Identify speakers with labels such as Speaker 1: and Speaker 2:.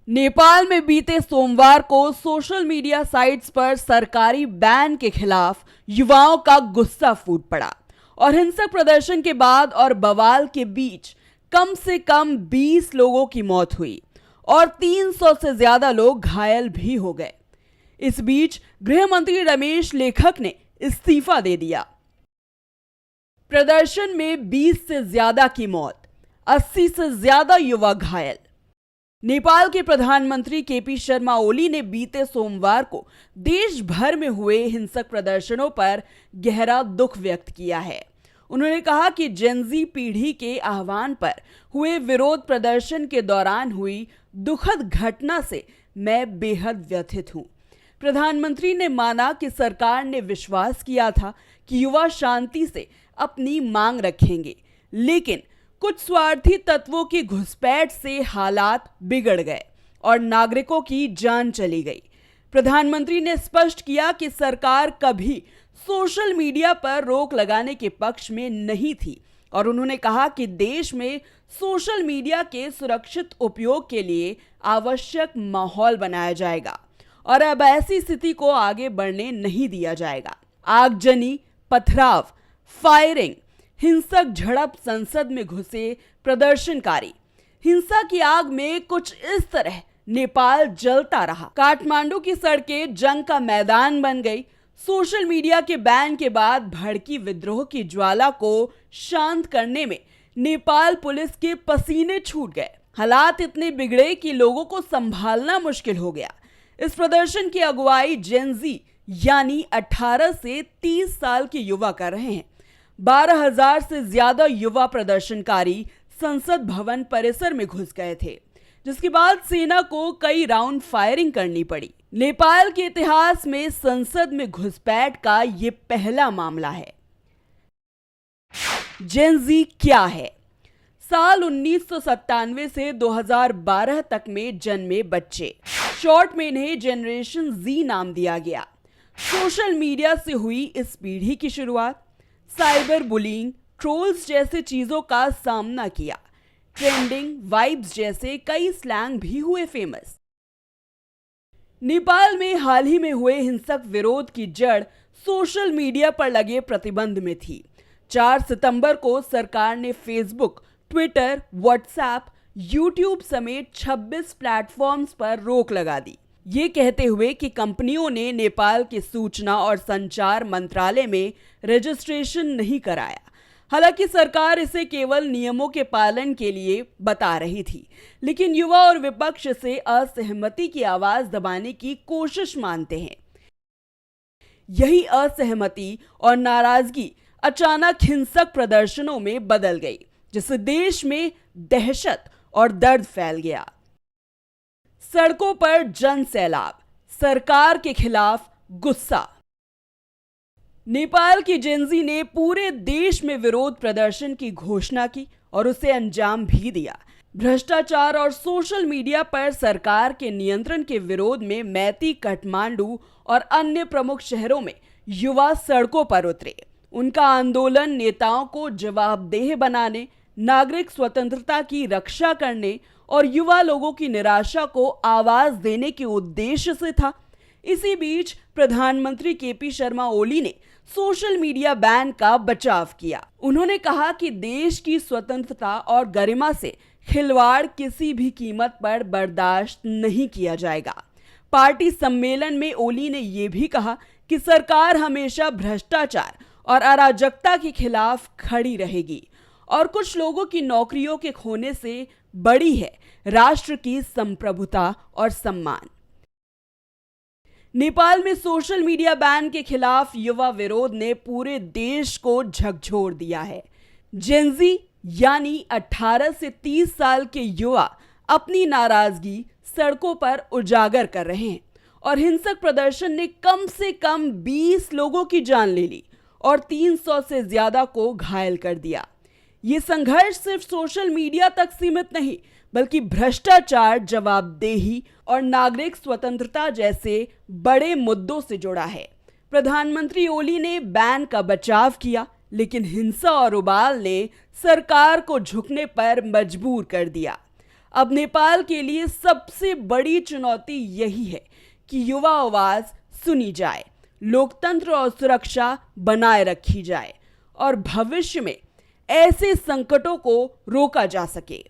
Speaker 1: नेपाल में बीते सोमवार को सोशल मीडिया साइट्स पर सरकारी बैन के खिलाफ युवाओं का गुस्सा फूट पड़ा और हिंसक प्रदर्शन के बाद और बवाल के बीच कम से कम 20 लोगों की मौत हुई और 300 से ज्यादा लोग घायल भी हो गए। इस बीच गृह मंत्री रमेश लेखक ने इस्तीफा दे दिया। प्रदर्शन में 20 से ज्यादा की मौत, 80 से ज्यादा युवा घायल। नेपाल के प्रधानमंत्री केपी शर्मा ओली ने बीते सोमवार को देश भर में हुए हिंसक प्रदर्शनों पर गहरा दुख व्यक्त किया है। उन्होंने कहा कि जेनजी पीढ़ी के आह्वान पर हुए विरोध प्रदर्शन के दौरान हुई दुखद घटना से मैं बेहद व्यथित हूं। प्रधानमंत्री ने माना कि सरकार ने विश्वास किया था कि युवा शांति से अपनी मांग रखेंगे, लेकिन कुछ स्वार्थी तत्वों की घुसपैठ से हालात बिगड़ गए और नागरिकों की जान चली गई। प्रधानमंत्री ने स्पष्ट किया कि सरकार कभी सोशल मीडिया पर रोक लगाने के पक्ष में नहीं थी और उन्होंने कहा कि देश में सोशल मीडिया के सुरक्षित उपयोग के लिए आवश्यक माहौल बनाया जाएगा और अब ऐसी स्थिति को आगे बढ़ने नहीं दिया जाएगा। आगजनी, पथराव, फायरिंग, हिंसक झड़प, संसद में घुसे प्रदर्शनकारी, हिंसा की आग में कुछ इस तरह नेपाल जलता रहा। काठमांडू की सड़कें जंग का मैदान बन गई। सोशल मीडिया के बैन के बाद भड़की विद्रोह की ज्वाला को शांत करने में नेपाल पुलिस के पसीने छूट गए। हालात इतने बिगड़े कि लोगों को संभालना मुश्किल हो गया। इस प्रदर्शन की अगुवाई जेनजी यानी 18 से 30 साल के युवा कर रहे हैं। 12,000 से ज्यादा युवा प्रदर्शनकारी संसद भवन परिसर में घुस गए थे, जिसके बाद सेना को कई राउंड फायरिंग करनी पड़ी। नेपाल के इतिहास में संसद में घुसपैठ का ये पहला मामला है। जेनजी क्या है? साल 1997 से 2012 तक में जन्मे बच्चे, शॉर्ट में इन्हें जनरेशन जी नाम दिया गया। सोशल मीडिया से हुई इस पीढ़ी की शुरुआत। साइबर बुलिंग, ट्रोल्स जैसे चीजों का सामना किया। ट्रेंडिंग, वाइब्स जैसे कई स्लैंग भी हुए फेमस। नेपाल में हाल ही में हुए हिंसक विरोध की जड़ सोशल मीडिया पर लगे प्रतिबंध में थी। 4 सितंबर को सरकार ने फेसबुक, ट्विटर, व्हाट्सएप, यूट्यूब समेत 26 प्लेटफॉर्म्स पर रोक लगा दी, ये कहते हुए कि कंपनियों ने नेपाल के सूचना और संचार मंत्रालय में रजिस्ट्रेशन नहीं कराया। हालांकि सरकार इसे केवल नियमों के पालन के लिए बता रही थी, लेकिन युवा और विपक्ष से असहमति की आवाज दबाने की कोशिश मानते हैं। यही असहमति और नाराजगी अचानक हिंसक प्रदर्शनों में बदल गई, जिससे देश में दहशत और दर्द फैल गया। सड़कों पर जन सैलाब, सरकार के खिलाफ गुस्सा। नेपाल की जेनजी ने पूरे देश में विरोध प्रदर्शन की घोषणा की और उसे अंजाम भी दिया। भ्रष्टाचार और सोशल मीडिया पर सरकार के नियंत्रण के विरोध में मैती, काठमांडू और अन्य प्रमुख शहरों में युवा सड़कों पर उतरे। उनका आंदोलन नेताओं को जवाबदेह बनाने, नागरिक स्वतंत्रता की रक्षा करने और युवा लोगों की निराशा को आवाज देने के उद्देश्य से था। इसी बीच प्रधानमंत्री केपी शर्मा ओली ने सोशल मीडिया बैन का बचाव किया। उन्होंने कहा कि देश की स्वतंत्रता और गरिमा से खिलवाड़ किसी भी कीमत पर बर्दाश्त नहीं किया जाएगा। पार्टी सम्मेलन में ओली ने यह भी कहा कि सरकार हमेशा भ्रष्टाचार और अराजकता के खिलाफ खड़ी रहेगी और कुछ लोगों की नौकरियों के खोने से बड़ी है राष्ट्र की संप्रभुता और सम्मान। नेपाल में सोशल मीडिया बैन के खिलाफ युवा विरोध ने पूरे देश को झकझोर दिया है। जेनजी यानी 18 से 30 साल के युवा अपनी नाराजगी सड़कों पर उजागर कर रहे हैं और हिंसक प्रदर्शन ने कम से कम 20 लोगों की जान ले ली और 300 से ज्यादा को घायल कर दिया। ये संघर्ष सिर्फ सोशल मीडिया तक सीमित नहीं, बल्कि भ्रष्टाचार, जवाबदेही और नागरिक स्वतंत्रता जैसे बड़े मुद्दों से जुड़ा है। प्रधानमंत्री ओली ने बैन का बचाव किया, लेकिन हिंसा और उबाल ने सरकार को झुकने पर मजबूर कर दिया। अब नेपाल के लिए सबसे बड़ी चुनौती यही है कि युवा आवाज सुनी जाए, लोकतंत्र और सुरक्षा बनाए रखी जाए और भविष्य में ऐसे संकटों को रोका जा सके।